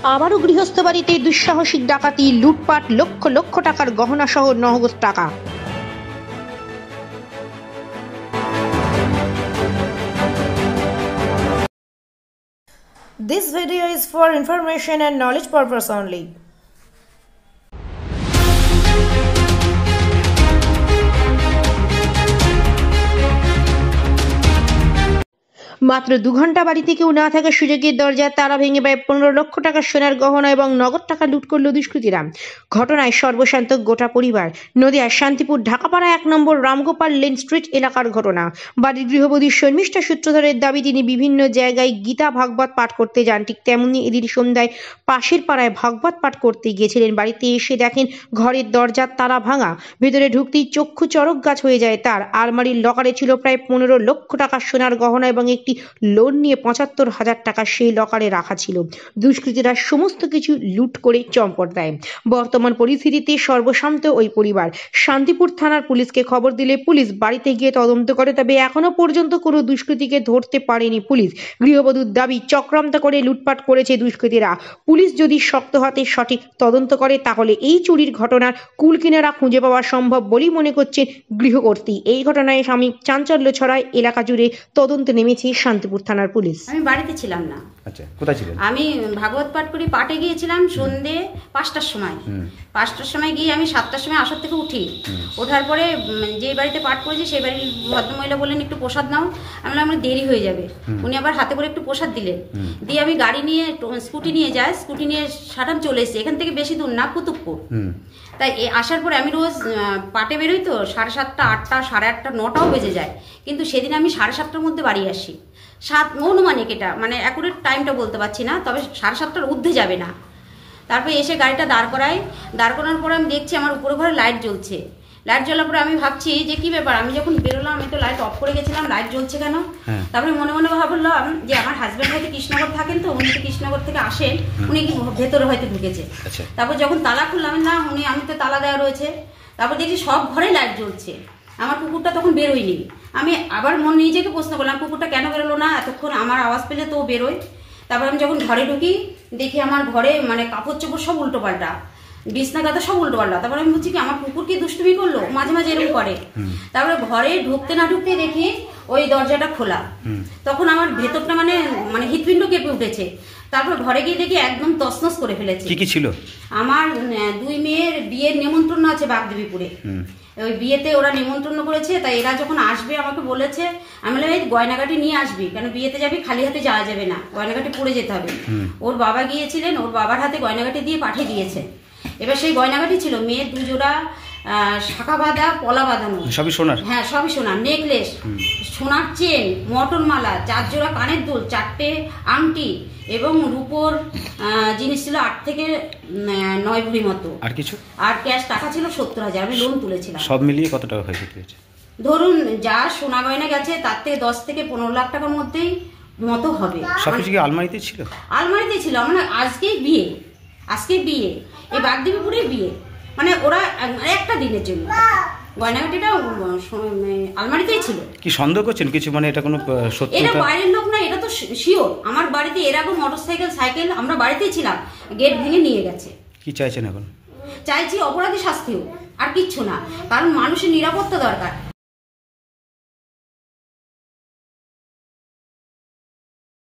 আবারও গৃহস্থ বাড়িতে দুঃসাহসিক ডাকাতি, লুটপাট, লক্ষ লক্ষ টাকার গহনা সহ নগদ টাকা। This video is for information and knowledge purpose only. মাত্র 2 ঘন্টা বাড়িতে কেউ না থাকার সুযোগে দরজার তালা ভেঙে প্রায় 15 লক্ষ টাকার সোনার গহনা এবং নগদ টাকা লুট করল দুষ্কৃতীরা। ঘটনায় সর্বশান্ত গোটা পরিবার। নদিয়ার শান্তিপুর ঢাকাপাড়া 1 নম্বর রামগোপাল লেন স্ট্রিট এলাকার ঘটনা। বাড়ির গৃহবধূ শর্মিষ্ঠা সূত্রধরের দাবি, তিনি বিভিন্ন জায়গায় গীতা ভাগবত পাঠ করতে যান। ঠিক তেমনি এদিন সন্ধ্যায় পাশের পাড়ায় ভাগবত পাঠ করতে গিয়েছিলেন। বাড়িতে এসে দেখেন ঘরের দরজার তালা ভাঙা। ভেতরে ঢুকতেই চক্ষু চড়ক গাছ হয়ে যায় তার। আলমারির লকারে ছিল প্রায় 15 লক্ষ টাকার সোনার গহনা এবং একটি লোন নিয়ে 75,000 টাকা সেই লকারে রাখা ছিল। দুষ্কৃতীরা সমস্ত কিছু লুট করে চম্পট দেয়। বর্তমান পরিস্থিতিতে সর্বশান্ত ওই পরিবার। শান্তিপুর থানার পুলিশকে খবর দিলে পুলিশ বাড়িতে গিয়ে তদন্ত করে, তবে এখনো পর্যন্ত কোনো দুষ্কৃতীকে ধরতে পারেনি পুলিশ। গৃহবধূর দাবি, চক্রান্ত করে লুটপাট করেছে দুষ্কৃতীরা। পুলিশ যদি শক্ত হাতে সঠিক তদন্ত করে তাহলে এই চুরির ঘটনার কুল কিনারা খুঁজে পাওয়া সম্ভব বলেই মনে করছে গৃহকর্ত্রী। এই ঘটনায় সাময়িক চাঞ্চল্য ছড়ায় এলাকা জুড়ে। তদন্তে নেমেছে শান্তিপুর থানার পুলিশ। আমি বাড়িতে ছিলাম না। আচ্ছা, কোথায় ছিলেন? আমি ভাগবত পাঠ করি, পাঠে গিয়েছিলাম সন্ধে 5টার সময়। 5টার সময় গিয়ে আমি 7টার সময় আসর থেকে উঠি। ওঠার পরে যে বাড়িতে পাঠ করেছি সেই বাড়ির ভদ্রমহিলা বললেন একটু প্রসাদ নাও। আমি বললাম আমার দেরি হয়ে যাবে। উনি আবার হাতে করে একটু প্রসাদ দিলেন। দিয়ে আমি গাড়ি নিয়ে স্কুটি নিয়ে যাই। স্কুটি নিয়ে সাটান চলে এসেছি। এখান থেকে বেশি দূর না, কুতুবপুর। তাই আসার পরে আমি রোজ পাটে বেরোই তো 7:30, 8টা, 8:30, 9টাও বেজে যায়। কিন্তু সেদিন আমি 7:30টার মধ্যে বাড়ি আসি। 7 অনুমানিক, এটা মানে অ্যাকুরেট টাইমটা বলতে পারছি না, তবে 7:30টার ঊর্ধ্বে যাবে না। তারপরে এসে গাড়িটা দাঁড় করানোর পরে আমি দেখছি আমার উপরে ঘরে লাইট জ্বলছে। লাইট জ্বলার পরে আমি ভাবছি যে কি ব্যাপার, আমি যখন বেরোলাম আমি তো লাইট অফ করে গেছিলাম, লাইট জ্বলছে কেন? তারপরে মনে মনে ভাবলাম যে আমার হাজব্যান্ড হয়তো কৃষ্ণনগর থাকেন, তো উনি তো কৃষ্ণনগর থেকে আসেন, উনি কি ভেতরে হয়তো ঢুকেছে। তারপর যখন তালা খুললাম, না আমি তো তালা দেওয়া রয়েছে। তারপর দেখছি সব ঘরে লাইট জ্বলছে। আমার কুকুরটা তখন বেরোয়নি। আমি আবার নিজেকে প্রশ্ন করলাম, কুকুরটা কেন বেরোলো না? এতক্ষণ আমার আওয়াজ পেলে তো বেরোয়। তারপর আমি যখন ঘরে ঢুকি দেখি আমার ঘরে মানে কাপড় চোপড় সব উল্টো পাল্টা, বিছনা গাদা সব উল্টো পাল্টা। তারপর আমি বলছি কি আমার কুকুর কি দুষ্টুমি করলো? মাঝে মাঝে এরকম করে। তারপরে ঘরে ঢুকতে না ঢুকতে দেখি ওই দরজাটা খোলা। তখন আমার ভেতরটা মানে হৃৎপিণ্ড কেঁপে উঠেছে। তারপর ঘরে গিয়ে দেখি একদম তছনছ করে ফেলেছে। কি ছিল? আমার 2 মেয়ের বিয়ের নেমন্ত্রণ আছে বাগদেবীপুরে। ওই বিয়েতে ওরা নেমন্ত্রণ করেছে, তাই এরা যখন আসবে আমাকে বলেছে, আমি বললাম এই গয়নাগাটি নিয়ে আসবি, কেন বিয়েতে যাবি, খালি হাতে যাওয়া যাবে না, গয়নাগাটি পরে যেতে হবে। ওর বাবা গিয়েছিলেন, ওর বাবার হাতে গয়নাগাটি দিয়ে পাঠিয়ে দিয়েছে। এবার সেই গয়নাগাটি ছিল মেয়ের 2 জোড়া শাখা বাঁধা, পলা বাঁধানো, সবই সোনার। হ্যাঁ, সবই সোনার। নেকলেস, সোনার চেন, মটন মালা, 4 জোড়া কানের দুল, 4টে আংটি এবং রূপোর জিনিস ছিল 8 থেকে 9 ভরি মতো। আর কিছু? আর ক্যাশ টাকা ছিল 70,000। আমি লোন তুলেছিলাম। সব মিলিয়ে কত টাকা হয়েছে? ধরুন যা সোনা গয়না গেছে তার থেকে 10 থেকে 15 লাখ টাকার মধ্যেই মতো হবে। সবকিছু কি আলমারিতে ছিল? আলমারিতে ছিল। মানে আজকে বিয়ে এই বাগদেবীপুরে বিয়ে, মানে ওরা একটা দিনের জন্য গয়নাগাটিটা আলমারিতেই ছিল। কি সন্দেহ করছেন কিছু? মানে এটা কোনো সত্যি? এটা বাইরের লোক না, এটা তো শিওর। আমার বাড়িতে এর আগে সাইকেল আমরা বাড়িতেই ছিলাম, গেট ভেঙে নিয়ে গেছে। কি চাইছেন এখন? চাইছি অপরাধী শাস্তি হোক, আর কিচ্ছু না। কারণ মানুষের নিরাপত্তা দরকার।